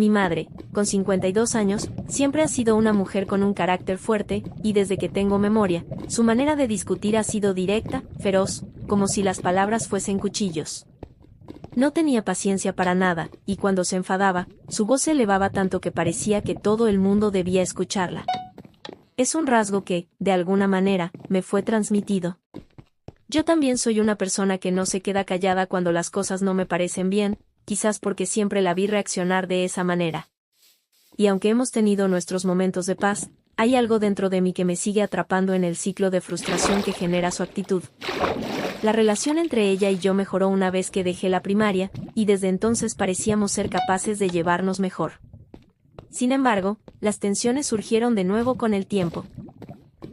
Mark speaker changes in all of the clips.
Speaker 1: Mi madre, con 52 años, siempre ha sido una mujer con un carácter fuerte, y desde que tengo memoria, su manera de discutir ha sido directa, feroz, como si las palabras fuesen cuchillos. No tenía paciencia para nada, y cuando se enfadaba, su voz se elevaba tanto que parecía que todo el mundo debía escucharla. Es un rasgo que, de alguna manera, me fue transmitido. Yo también soy una persona que no se queda callada cuando las cosas no me parecen bien, quizás porque siempre la vi reaccionar de esa manera. Y aunque hemos tenido nuestros momentos de paz, hay algo dentro de mí que me sigue atrapando en el ciclo de frustración que genera su actitud. La relación entre ella y yo mejoró una vez que dejé la primaria, y desde entonces parecíamos ser capaces de llevarnos mejor. Sin embargo, las tensiones surgieron de nuevo con el tiempo.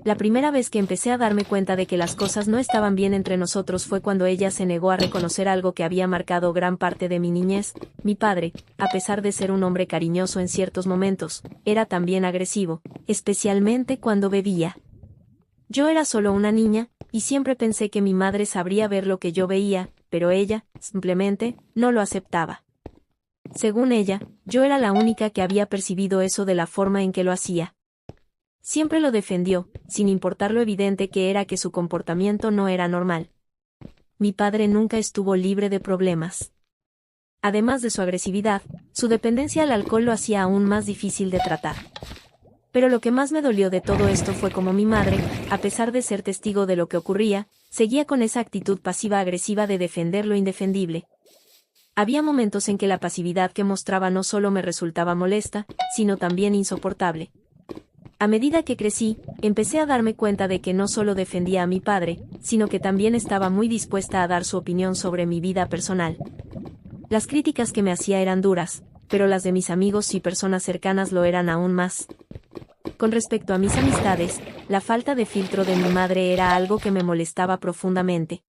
Speaker 1: La primera vez que empecé a darme cuenta de que las cosas no estaban bien entre nosotros fue cuando ella se negó a reconocer algo que había marcado gran parte de mi niñez. Mi padre, a pesar de ser un hombre cariñoso en ciertos momentos, era también agresivo, especialmente cuando bebía. Yo era solo una niña, y siempre pensé que mi madre sabría ver lo que yo veía, pero ella, simplemente, no lo aceptaba. Según ella, yo era la única que había percibido eso de la forma en que lo hacía. Siempre lo defendió, sin importar lo evidente que era que su comportamiento no era normal. Mi padre nunca estuvo libre de problemas. Además de su agresividad, su dependencia al alcohol lo hacía aún más difícil de tratar. Pero lo que más me dolió de todo esto fue cómo mi madre, a pesar de ser testigo de lo que ocurría, seguía con esa actitud pasiva-agresiva de defender lo indefendible. Había momentos en que la pasividad que mostraba no solo me resultaba molesta, sino también insoportable. A medida que crecí, empecé a darme cuenta de que no solo defendía a mi padre, sino que también estaba muy dispuesta a dar su opinión sobre mi vida personal. Las críticas que me hacía eran duras, pero las de mis amigos y personas cercanas lo eran aún más. Con respecto a mis amistades, la falta de filtro de mi madre era algo que me molestaba profundamente.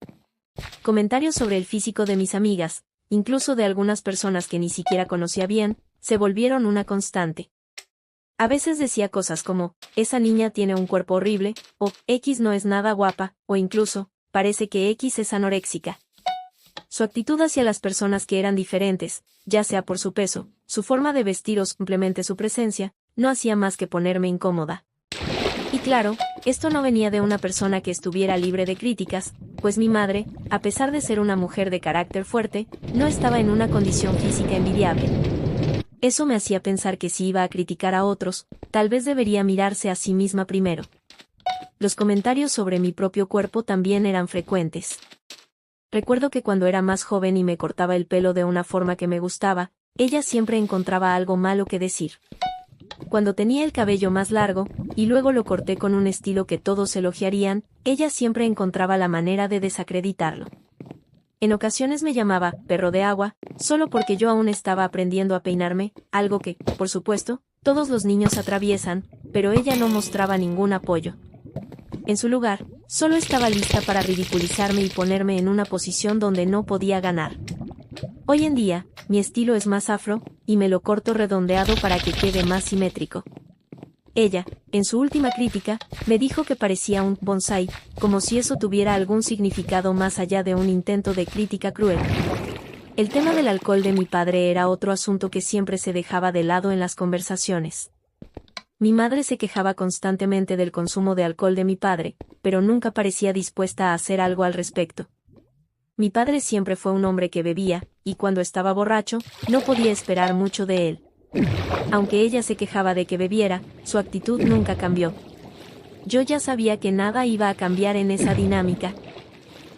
Speaker 1: Comentarios sobre el físico de mis amigas, incluso de algunas personas que ni siquiera conocía bien, se volvieron una constante. A veces decía cosas como, esa niña tiene un cuerpo horrible, o, X no es nada guapa, o incluso, parece que X es anoréxica. Su actitud hacia las personas que eran diferentes, ya sea por su peso, su forma de vestir o simplemente su presencia, no hacía más que ponerme incómoda. Y claro, esto no venía de una persona que estuviera libre de críticas, pues mi madre, a pesar de ser una mujer de carácter fuerte, no estaba en una condición física envidiable. Eso me hacía pensar que si iba a criticar a otros, tal vez debería mirarse a sí misma primero. Los comentarios sobre mi propio cuerpo también eran frecuentes. Recuerdo que cuando era más joven y me cortaba el pelo de una forma que me gustaba, ella siempre encontraba algo malo que decir. Cuando tenía el cabello más largo, y luego lo corté con un estilo que todos elogiarían, ella siempre encontraba la manera de desacreditarlo. En ocasiones me llamaba perro de agua, solo porque yo aún estaba aprendiendo a peinarme, algo que, por supuesto, todos los niños atraviesan, pero ella no mostraba ningún apoyo. En su lugar, solo estaba lista para ridiculizarme y ponerme en una posición donde no podía ganar. Hoy en día, mi estilo es más afro, y me lo corto redondeado para que quede más simétrico. Ella, en su última crítica, me dijo que parecía un bonsái, como si eso tuviera algún significado más allá de un intento de crítica cruel. El tema del alcohol de mi padre era otro asunto que siempre se dejaba de lado en las conversaciones. Mi madre se quejaba constantemente del consumo de alcohol de mi padre, pero nunca parecía dispuesta a hacer algo al respecto. Mi padre siempre fue un hombre que bebía, y cuando estaba borracho, no podía esperar mucho de él. Aunque ella se quejaba de que bebiera, su actitud nunca cambió. Yo ya sabía que nada iba a cambiar en esa dinámica.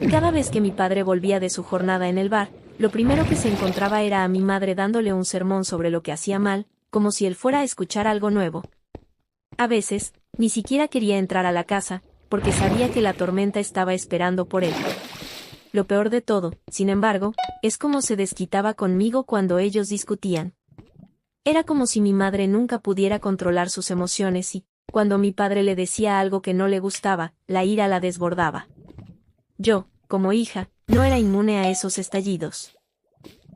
Speaker 1: Cada vez que mi padre volvía de su jornada en el bar, lo primero que se encontraba era a mi madre dándole un sermón sobre lo que hacía mal, como si él fuera a escuchar algo nuevo. A veces, ni siquiera quería entrar a la casa, porque sabía que la tormenta estaba esperando por él. Lo peor de todo, sin embargo, es cómo se desquitaba conmigo cuando ellos discutían. Era como si mi madre nunca pudiera controlar sus emociones y, cuando mi padre le decía algo que no le gustaba, la ira la desbordaba. Yo, como hija, no era inmune a esos estallidos.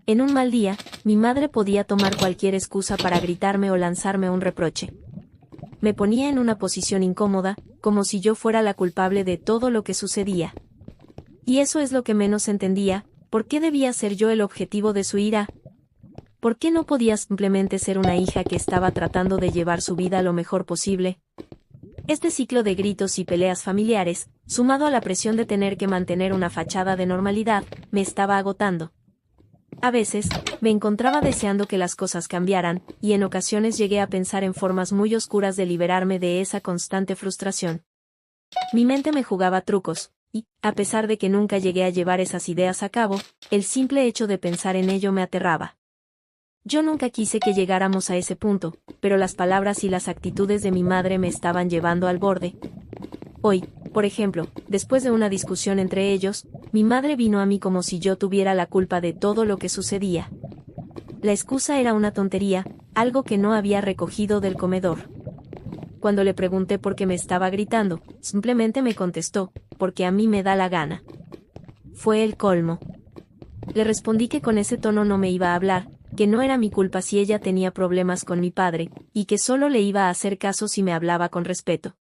Speaker 1: En un mal día, mi madre podía tomar cualquier excusa para gritarme o lanzarme un reproche. Me ponía en una posición incómoda, como si yo fuera la culpable de todo lo que sucedía. Y eso es lo que menos entendía, ¿por qué debía ser yo el objetivo de su ira? ¿Por qué no podías simplemente ser una hija que estaba tratando de llevar su vida lo mejor posible? Este ciclo de gritos y peleas familiares, sumado a la presión de tener que mantener una fachada de normalidad, me estaba agotando. A veces, me encontraba deseando que las cosas cambiaran, y en ocasiones llegué a pensar en formas muy oscuras de liberarme de esa constante frustración. Mi mente me jugaba trucos, y, a pesar de que nunca llegué a llevar esas ideas a cabo, el simple hecho de pensar en ello me aterraba. Yo nunca quise que llegáramos a ese punto, pero las palabras y las actitudes de mi madre me estaban llevando al borde. Hoy, por ejemplo, después de una discusión entre ellos, mi madre vino a mí como si yo tuviera la culpa de todo lo que sucedía. La excusa era una tontería, algo que no había recogido del comedor. Cuando le pregunté por qué me estaba gritando, simplemente me contestó, porque a mí me da la gana. Fue el colmo. Le respondí que con ese tono no me iba a hablar, que no era mi culpa si ella tenía problemas con mi padre, y que solo le iba a hacer caso si me hablaba con respeto.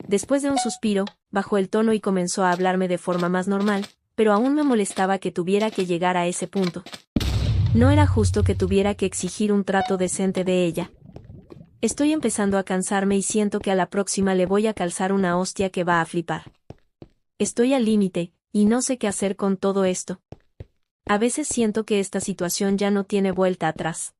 Speaker 1: Después de un suspiro, bajó el tono y comenzó a hablarme de forma más normal, pero aún me molestaba que tuviera que llegar a ese punto. No era justo que tuviera que exigir un trato decente de ella. Estoy empezando a cansarme y siento que a la próxima le voy a calzar una hostia que va a flipar. Estoy al límite, y no sé qué hacer con todo esto. A veces siento que esta situación ya no tiene vuelta atrás.